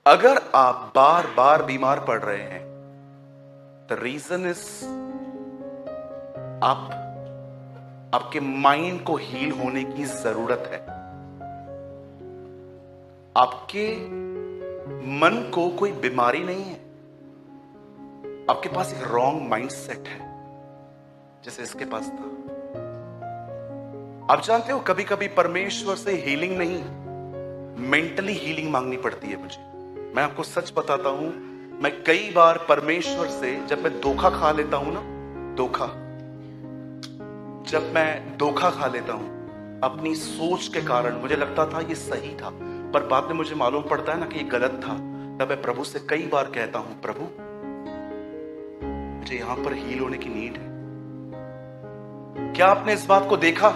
अगर आप बार बार बीमार पड़ रहे हैं, द रीजन इज आपके माइंड को हील होने की जरूरत है। आपके मन को कोई बीमारी नहीं है, आपके पास एक रॉन्ग माइंडसेट है जैसे इसके पास था। आप जानते हो, कभी कभी परमेश्वर से हीलिंग नहीं, मेंटली हीलिंग मांगनी पड़ती है मुझे। मैं आपको सच बताता हूं, मैं कई बार परमेश्वर से जब मैं धोखा खा लेता हूं ना, जब मैं धोखा खा लेता हूं अपनी सोच के कारण, मुझे लगता था ये सही था पर बाद में मुझे मालूम पड़ता है ना कि ये गलत था, तब मैं प्रभु से कई बार कहता हूं, प्रभु मुझे यहां पर हील होने की नीड है। क्या आपने इस बात को देखा?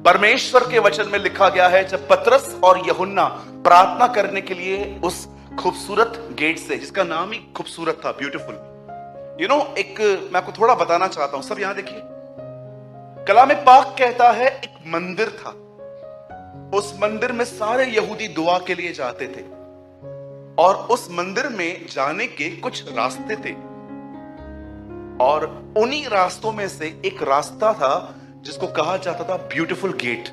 परमेश्वर के वचन में लिखा गया है, जब पतरस और यूहन्ना प्रार्थना करने के लिए उस खूबसूरत गेट से, जिसका नाम ही खूबसूरत था, ब्यूटीफुल, एक मैं आपको थोड़ा बताना चाहता हूं। सब यहां देखिए, कलाम पाक कहता है एक मंदिर था, उस मंदिर में सारे यहूदी दुआ के लिए जाते थे और उस मंदिर में जाने के कुछ रास्ते थे और उन्हीं रास्तों में से एक रास्ता था जिसको कहा जाता था ब्यूटीफुल गेट।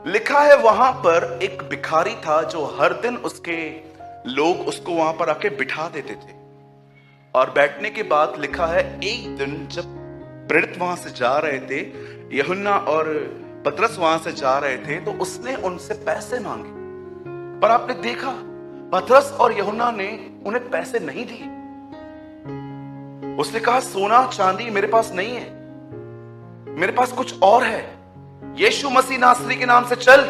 लिखा है वहां पर एक भिखारी था जो हर दिन उसके लोग उसको वहां पर आके बिठा देते थे और बैठने के बाद लिखा है एक दिन जब प्रेरित वहां से जा रहे थे, यूहन्ना और पतरस वहां से जा रहे थे, तो उसने उनसे पैसे मांगे। पर आपने देखा पतरस और यूहन्ना ने उन्हें पैसे नहीं दिए। उसने कहा सोना चांदी मेरे पास नहीं है, मेरे पास कुछ और है, यीशु मसीह नासरी के नाम से चल।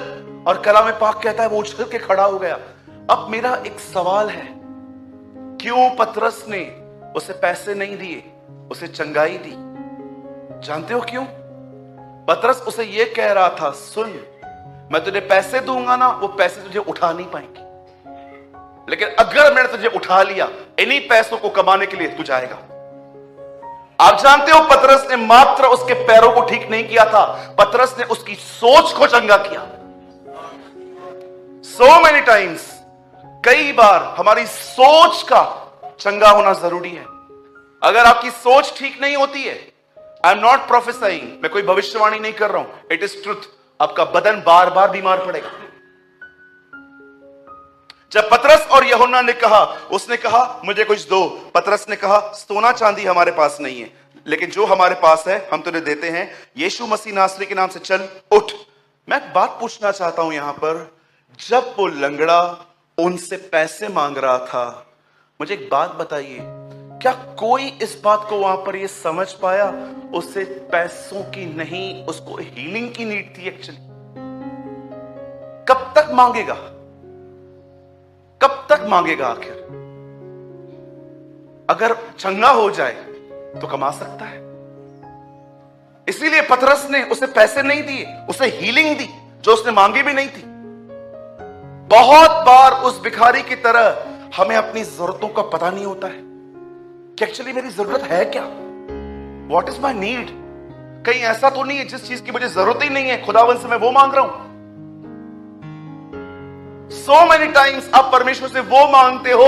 और कलाम पाक कहता है वो उछल के खड़ा हो गया। अब मेरा एक सवाल है, क्यों पतरस ने उसे पैसे नहीं दिए, उसे चंगाई दी? जानते हो क्यों? पतरस उसे यह कह रहा था, सुन मैं तुझे पैसे दूंगा ना, वो पैसे तुझे उठा नहीं पाएंगे, लेकिन अगर मैंने तुझे उठा लिया, इन्हीं पैसों को कमाने के लिए तू जाएगा। आप जानते हो पतरस ने मात्र उसके पैरों को ठीक नहीं किया था, पतरस ने उसकी सोच को चंगा किया। सो मेनी टाइम्स, कई बार हमारी सोच का चंगा होना जरूरी है। अगर आपकी सोच ठीक नहीं होती है, आई एम नॉट प्रोफेसाइंग, मैं कोई भविष्यवाणी नहीं कर रहा हूं, इट इज ट्रुथ, आपका बदन बार बार बीमार पड़ेगा। जब पतरस और यूहन्ना ने कहा, उसने कहा मुझे कुछ दो, पतरस ने कहा सोना चांदी हमारे पास नहीं है, लेकिन जो हमारे पास है हम तुझे देते हैं, यीशु मसीह नासरी के नाम से चल उठ। मैं एक बात पूछना चाहता हूं यहां पर, जब वो लंगड़ा उनसे पैसे मांग रहा था, मुझे एक बात बताइए, क्या कोई इस बात को वहां पर ये समझ पाया उसे पैसों की नहीं, उसको हीलिंग की नीड थी एक्चुअली? कब तक मांगेगा, कब तक मांगेगा आखिर? अगर चंगा हो जाए तो कमा सकता है। इसीलिए पतरस ने उसे पैसे नहीं दिए, उसे हीलिंग दी जो उसने मांगी भी नहीं थी। बहुत बार उस भिखारी की तरह हमें अपनी जरूरतों का पता नहीं होता है कि एक्चुअली मेरी जरूरत है क्या, व्हाट इज माई नीड। कहीं ऐसा तो नहीं है जिस चीज की मुझे जरूरत ही नहीं है, खुदावन से मैं वो मांग रहा हूं। सो मेनी टाइम्स आप परमेश्वर से वो मांगते हो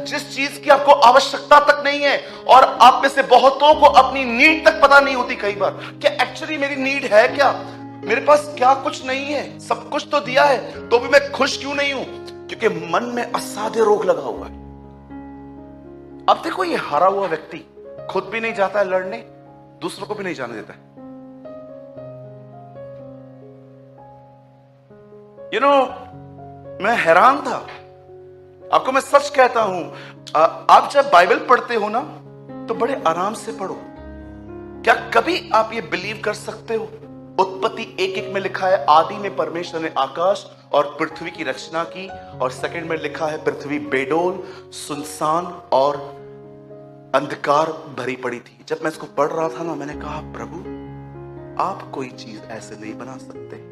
जिस चीज की आपको आवश्यकता तक नहीं है, और आप में से बहुतों को अपनी नीड तक पता नहीं होती कई बार, क्या एक्चुअली मेरी नीड है क्या, मेरे पास क्या कुछ नहीं है, सब कुछ तो दिया है तो भी मैं खुश क्यों नहीं हूं? क्योंकि मन में असाध्य रोग लगा हुआ है। अब देखो, ये हारा हुआ व्यक्ति खुद भी नहीं जाता है लड़ने, दूसरों को भी नहीं जाने देता है। मैं हैरान था, आपको मैं सच कहता हूं, आप जब बाइबल पढ़ते हो ना तो बड़े आराम से पढ़ो। क्या कभी आप ये बिलीव कर सकते हो, उत्पत्ति 1:1 में लिखा है आदि में परमेश्वर ने आकाश और पृथ्वी की रचना की, और सेकंड में लिखा है पृथ्वी बेडोल, सुनसान और अंधकार भरी पड़ी थी। जब मैं इसको पढ़ रहा था ना, मैंने कहा प्रभु आप कोई चीज ऐसे नहीं बना सकते,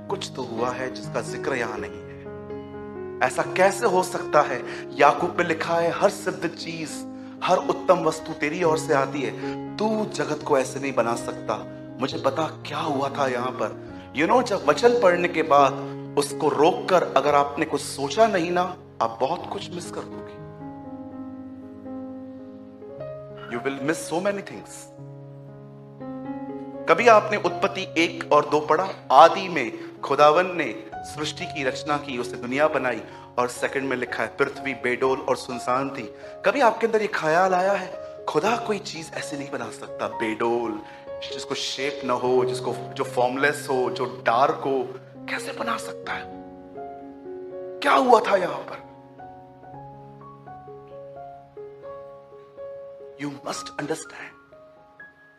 कुछ तो हुआ है जिसका जिक्र यहां नहीं है। ऐसा कैसे हो सकता है? याकूब में लिखा है हर सिद्ध चीज, हर उत्तम वस्तु तेरी ओर से आती है, तू जगत को ऐसे नहीं बना सकता। मुझे बता क्या हुआ था यहां पर। जब वचन पढ़ने के बाद उसको रोककर अगर आपने कुछ सोचा नहीं ना, आप बहुत कुछ मिस कर दोगे। You will miss so many things. कभी आपने उत्पत्ति 1 और 2 पढ़ा? आदि में खुदावन ने सृष्टि की रचना की, उसे दुनिया बनाई, और सेकंड में लिखा है पृथ्वी बेडोल और सुनसान थी। कभी आपके अंदर ये ख्याल आया है खुदा कोई चीज ऐसे नहीं बना सकता बेडोल, जिसको शेप ना हो, जिसको जो फॉर्मलेस हो, जो डार्क हो, कैसे बना सकता है? क्या हुआ था यहां पर? You must understand.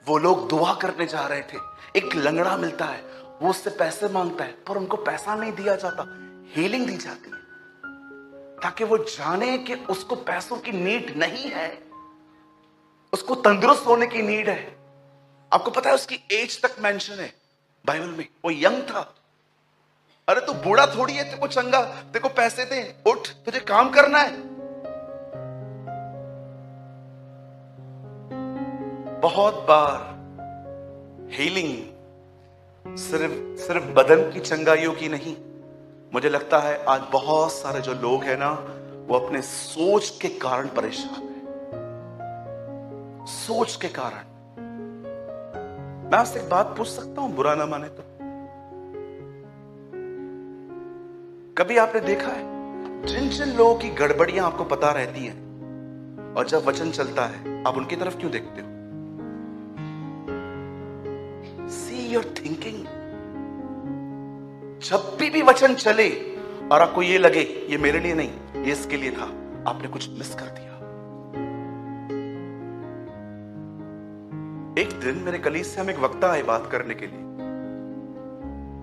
वो लोग दुआ करने जा रहे थे, एक लंगड़ा मिलता है, वो उससे पैसे मांगता है, पर उनको पैसा नहीं दिया जाता, हीलिंग दी जाती है, ताकि वो जाने कि उसको पैसों की नीड नहीं है, उसको तंदुरुस्त होने की नीड है। आपको पता है उसकी एज तक मेंशन है बाइबल में, वो यंग था। अरे तू बूढ़ा थोड़ी है, तेरे को चंगा, तेरे को पैसे दे, उठ, तुझे काम करना है। बहुत बार हीलिंग सिर्फ बदन की चंगाइयों की नहीं। मुझे लगता है आज बहुत सारे जो लोग हैं ना, वो अपने सोच के कारण परेशान हैं। सोच के कारण। मैं आपसे एक बात पूछ सकता हूं, बुरा ना माने तो? कभी आपने देखा है जिन जिन लोगों की गड़बड़ियां आपको पता रहती हैं, और जब वचन चलता है आप उनकी तरफ क्यों देखते हो? See your thinking. जब भी वचन चले और आपको ये लगे ये मेरे लिए नहीं, ये इसके लिए था, आपने कुछ मिस कर दिया। एक दिन मेरे कलीसिया में एक वक्ता आए बात करने के लिए।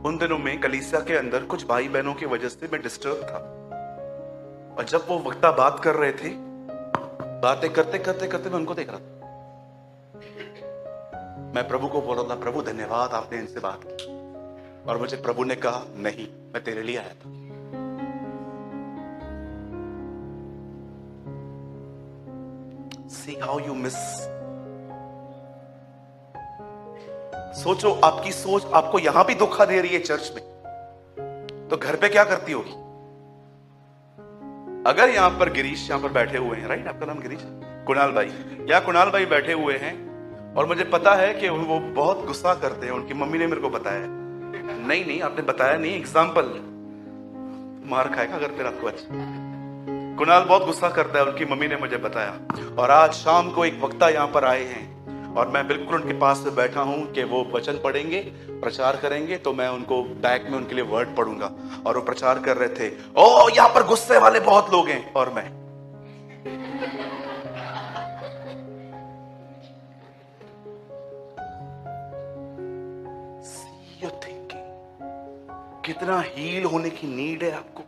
उन दिनों में कलीसिया के अंदर कुछ भाई बहनों की वजह से मैं डिस्टर्ब था, और जब वो वक्ता बात कर रहे थे, बातें करते करते करते मैं उनको देख रहा था। मैं प्रभु को बोल रहा था, प्रभु धन्यवाद आपने इनसे बात की। और मुझे प्रभु ने कहा, नहीं, मैं तेरे लिए आया था। See how you miss। सोचो, आपकी सोच आपको यहां भी धोखा दे रही है चर्च में, तो घर पे क्या करती होगी? अगर यहां पर गिरीश यहां पर बैठे हुए हैं, राइट, आपका नाम गिरीश, कुणाल भाई, या कुणाल भाई बैठे हुए हैं, और मुझे पता है कि वो बहुत गुस्सा करते हैं, उनकी मम्मी ने मेरे को बताया। नहीं आपने बताया नहीं, एग्जाम्पल, मार खाएगा अगर फिर आपको। अच्छा, कुणाल बहुत गुस्सा करता है, उनकी मम्मी ने मुझे बताया। और आज शाम को एक वक्ता यहाँ पर आए हैं, और मैं बिल्कुल उनके पास से बैठा हूं कि वो वचन पढ़ेंगे, प्रचार करेंगे, तो मैं उनको बैक में उनके लिए वर्ड पढ़ूंगा। और वो प्रचार कर रहे थे, ओ यहाँ पर गुस्से वाले बहुत लोग हैं, और मैं कितना हील होने की नीड है आपको।